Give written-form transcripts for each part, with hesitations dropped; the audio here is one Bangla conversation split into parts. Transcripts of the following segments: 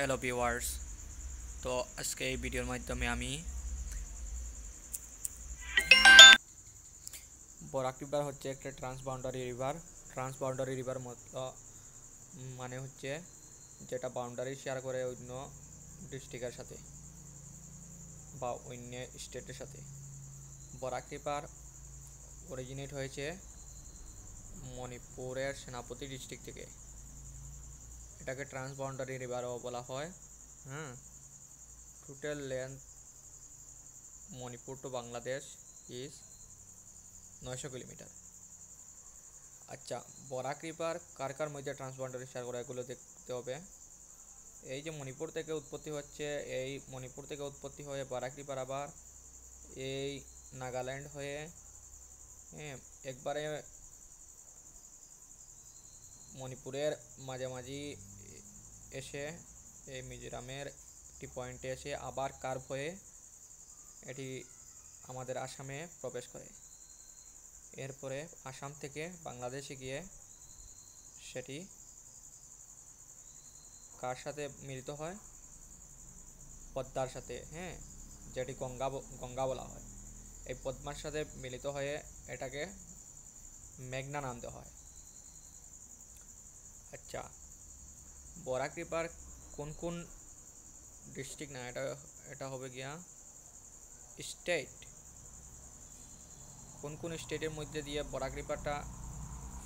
Hello viewers. তো আজকে এই ভিডিওর মাধ্যমে আমি বরাক রিভার হচ্ছে একটা ট্রান্সবাউন্ডারি রিভার। ট্রান্সবাউন্ডারি রিভার মানে হচ্ছে যেটা বাউন্ডারি শেয়ার করে অন্য ডিস্ট্রিক্টের সাথে বা অন্য স্টেটের সাথে। বরাক রিভার অরিজিনেট হয়েছে মণিপুরের সেনাপতি ডিস্ট্রিক্ট থেকে। এটাকে ট্রান্সবাউন্ডারি রিভারও বলা হয়। হ্যাঁ, total length Manipur to Bangladesh is 900 kilometre. আচ্ছা, বরাক রিভার কার কার মধ্যে ট্রান্সবাউন্ডারি শেয়ার করে এগুলো দেখতে হবে। এই যে মণিপুর থেকে উৎপত্তি হচ্ছে, এই মণিপুর থেকে উৎপত্তি হয়ে বরাক রিভার আবার এই নাগাল্যান্ড হয়ে একবারে মণিপুরের মাঝামাঝি এসে এই মিজোরামের একটি পয়েন্টে এসে আবার কার্ভ হয়ে এটি আমাদের আসামে প্রবেশ করে। এরপরে আসাম থেকে বাংলাদেশে গিয়ে সেটি কার সাথে মিলিত হয়? পদ্মার সাথে। যেটি গঙ্গা বলা হয়। এই পদ্মার সাথে মিলিত হয়ে এটাকে মেঘনা নাম দেওয়া হয়। আচ্ছা, বরাক রিভার কোন কোন ডিস্ট্রিক্ট, না এটা এটা হবে গিয়া স্টেট, কোন কোন স্টেটের মধ্যে দিয়ে বরাক রিভারটা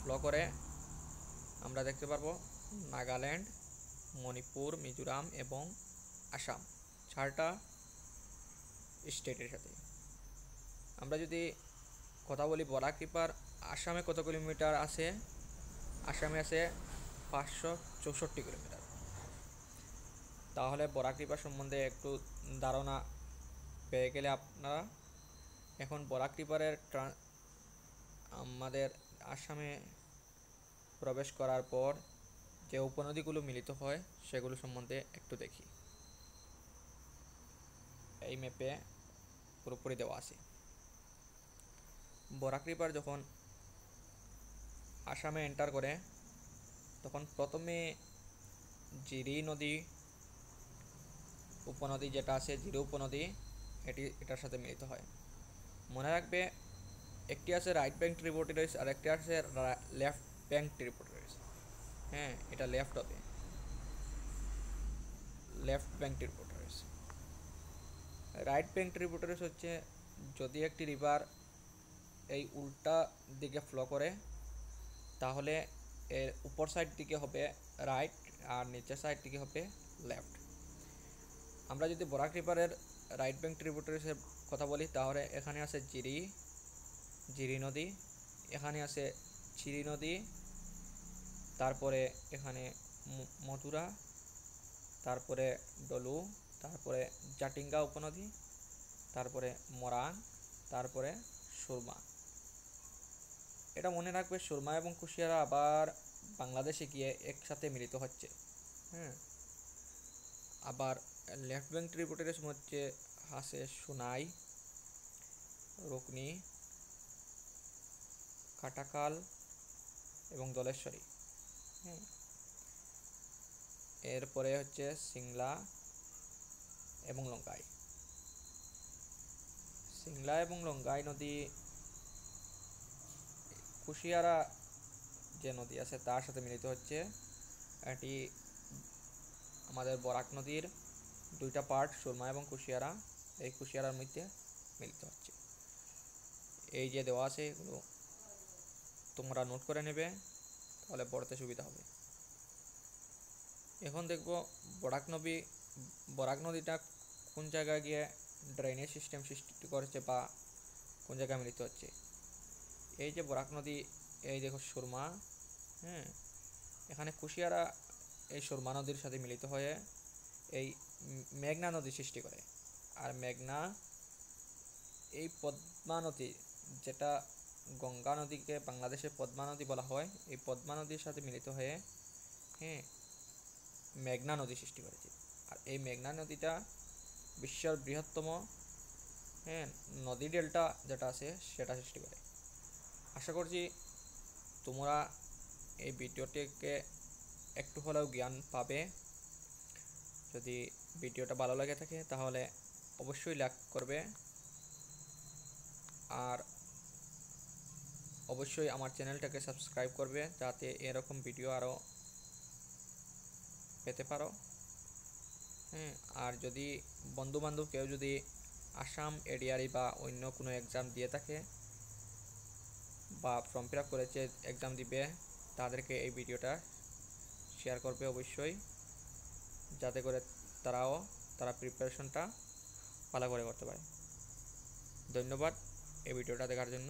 ফ্লো করে আমরা দেখতে পারবো। নাগাল্যান্ড, মণিপুর, মিজোরাম এবং আসাম, 4টা স্টেটের সাথে। আমরা যদি কথা বলি বরাক রিভার আসামে কত কিলোমিটার আছে, আসামে আছে 564 কিলোমিটার। তাহলে বরাক রিভার সম্বন্ধে একটু ধারণা পেয়ে গেলে আপনারা, এখন বরাক রিভারের আমাদের আসামে প্রবেশ করার পর যে উপনদীগুলো মিলিত হয় সেগুলো সম্বন্ধে একটু দেখি। এই ম্যাপে পুরোপুরি দেওয়া আছে। বরাক রিভার যখন আসামে এন্টার করে তখন প্রথমে জিরি নদী উপনদী যেটা আছে, জিরি উপনদী, এটার সাথে মিলিত হয়। মনে রাখবে, একটি আছে রাইট ব্যাঙ্ক ট্রিবিউটারিজ আর একটি আছে লেফট ব্যাঙ্ক ট্রিবিউটারিজ। এটা লেফট হবে, left bank tributaries. Right bank tributaries হচ্ছে যদি একটি রিভার এই উল্টা দিকে ফ্লো করে তাহলে এর উপর সাইড দিকে হবে রাইট আর নিচের সাইড দিকে হবে লেফট। আমরা যদি বরাক রিভারের রাইট ব্যাঙ্ক ট্রিবিউটারিজের কথা বলি তাহলে এখানে আছে জিরি নদী, এখানে আছে চিরি নদী, তারপরে এখানে মথুরা, তারপরে ডলু, তারপরে জাটিঙ্গা উপনদী, তারপরে মরাং, তারপরে সুরমা। এটা মনে রাখবে, সুরমা এবং কুশিয়ারা আবার বাংলাদেশে গিয়ে একসাথে মিলিত হচ্ছে। আবার লেফট ব্যাঙ্ক ট্রিবিউটারিজ মধ্যে আছে সোনাই, রুকনি, কাটাকাল এবং দলেশ্বরী। এরপরে হচ্ছে সিংলা এবং লঙ্কাই। সিংলা এবং লঙ্কাই নদী কুশিয়ারা যে নদী আছে তার সাথে মিলিত হচ্ছে। এটি আমাদের বরাক নদীর 2টা পার্ট, সুরমা এবং কুশিয়ারা, এই কুশিয়ারার মধ্যে মিলিত হচ্ছে। এই যে দেওয়া আছে এগুলো তোমরা নোট করে নেবে, তাহলে পড়তে সুবিধা হবে। এখন দেখব বরাক নদীটা কোন জায়গায় গিয়ে ড্রেনেজ সিস্টেম সৃষ্টি করেছে বা কোন জায়গায় মিলিত হচ্ছে। এই যে বরাক নদী, এই দেখো সুরমা, এখানে কুশিয়ারা এই সুরমা নদীর সাথে মিলিত হয়ে এই মেঘনা নদী সৃষ্টি করে। আর মেঘনা এই পদ্মা নদী, যেটা গঙ্গা নদীকে বাংলাদেশে পদ্মা নদী বলা হয়, এই পদ্মা নদীর সাথে মিলিত হয়ে মেঘনা নদী সৃষ্টি করেছে। আর এই মেঘনা নদীটা বিশ্বের বৃহত্তম নদী ডেল্টা যেটা আছে সেটা সৃষ্টি করে। আশা করছি তোমরা এই ভিডিওটিকে একটু হলেও জ্ঞান পাবে। যদি ভিডিওটা ভালো লাগে থাকে তাহলে অবশ্যই লাইক করবে, আর অবশ্যই আমার চ্যানেলটাকে সাবস্ক্রাইব করবে যাতে এরকম ভিডিও আরও পেতে পারো। হ্যাঁ, আর যদি বন্ধুবান্ধব কেউ যদি আসাম এডিআরই বা অন্য কোনো এক্সাম দিয়ে থাকে বা ফর্ম ফিল আপ করেছে এক্সাম দিবে, তাদেরকে এই ভিডিওটা শেয়ার করবে অবশ্যই, যাতে করে তারা প্রিপারেশনটা ভালো করে করতে পারে। ধন্যবাদ এই ভিডিওটা দেখার জন্য।